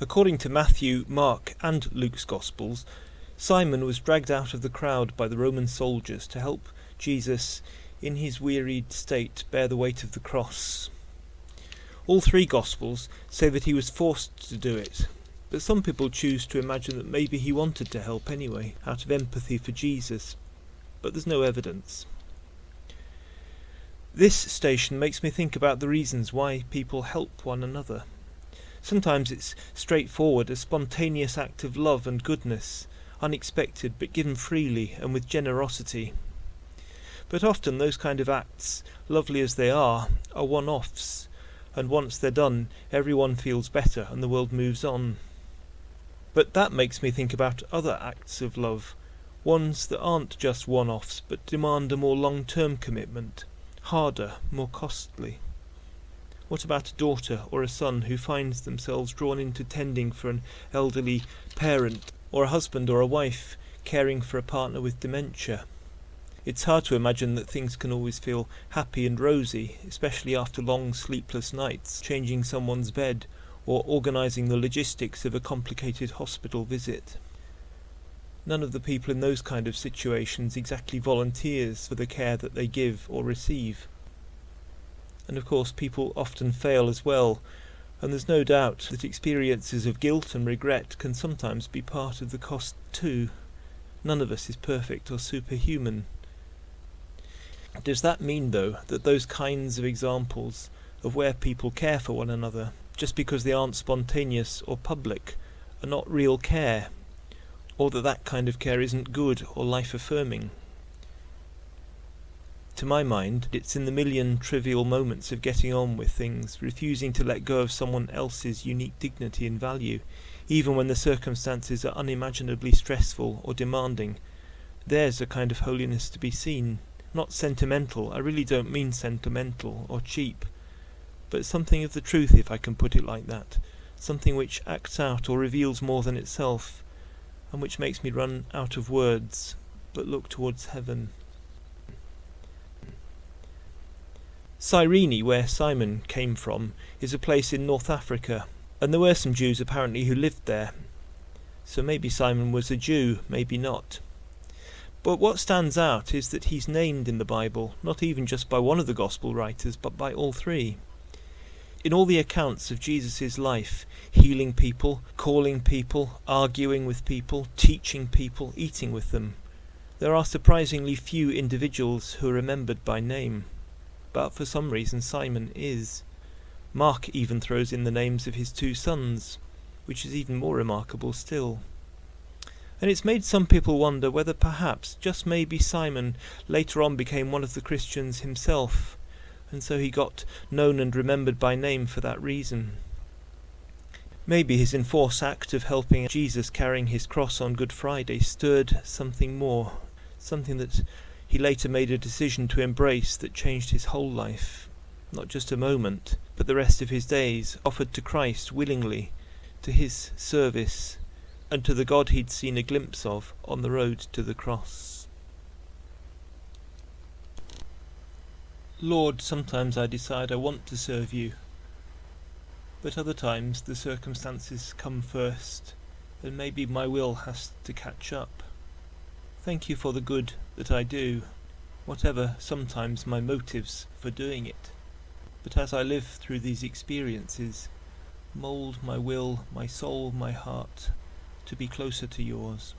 According to Matthew, Mark and Luke's Gospels, Simon was dragged out of the crowd by the Roman soldiers to help Jesus in his wearied state bear the weight of the cross. All three Gospels say that he was forced to do it, but some people choose to imagine that maybe he wanted to help anyway, out of empathy for Jesus, but there's no evidence. This station makes me think about the reasons why people help one another. Sometimes it's straightforward, a spontaneous act of love and goodness, unexpected but given freely and with generosity. But often those kind of acts, lovely as they are one-offs, and once they're done, everyone feels better and the world moves on. But that makes me think about other acts of love, ones that aren't just one-offs but demand a more long-term commitment, harder, more costly. What about a daughter or a son who finds themselves drawn into tending for an elderly parent, or a husband or a wife caring for a partner with dementia? It's hard to imagine that things can always feel happy and rosy, especially after long sleepless nights, changing someone's bed, or organising the logistics of a complicated hospital visit. None of the people in those kind of situations exactly volunteers for the care that they give or receive. And of course people often fail as well, and there's no doubt that experiences of guilt and regret can sometimes be part of the cost too. None of us is perfect or superhuman. Does that mean, though, that those kinds of examples of where people care for one another, just because they aren't spontaneous or public, are not real care, or that kind of care isn't good or life-affirming? To my mind, it's in the million trivial moments of getting on with things, refusing to let go of someone else's unique dignity and value, even when the circumstances are unimaginably stressful or demanding. There's a kind of holiness to be seen. Not sentimental, I really don't mean sentimental or cheap, but something of the truth, if I can put it like that, something which acts out or reveals more than itself, and which makes me run out of words, but look towards heaven. Cyrene, where Simon came from, is a place in North Africa, and there were some Jews apparently who lived there. So maybe Simon was a Jew, maybe not. But what stands out is that he's named in the Bible, not even just by one of the Gospel writers, but by all three. In all the accounts of Jesus' life, healing people, calling people, arguing with people, teaching people, eating with them, there are surprisingly few individuals who are remembered by name. But for some reason Simon is. Mark even throws in the names of his two sons, which is even more remarkable still. And it's made some people wonder whether perhaps, just maybe, Simon later on became one of the Christians himself, and so he got known and remembered by name for that reason. Maybe his enforced act of helping Jesus carrying his cross on Good Friday stirred something more, something that he later made a decision to embrace that changed his whole life, not just a moment, but the rest of his days, offered to Christ willingly, to his service, and to the God he'd seen a glimpse of on the road to the cross. Lord, sometimes I decide I want to serve you, but other times the circumstances come first, and maybe my will has to catch up. Thank you for the good that I do, whatever sometimes my motives for doing it. But as I live through these experiences, mould my will, my soul, my heart, to be closer to yours.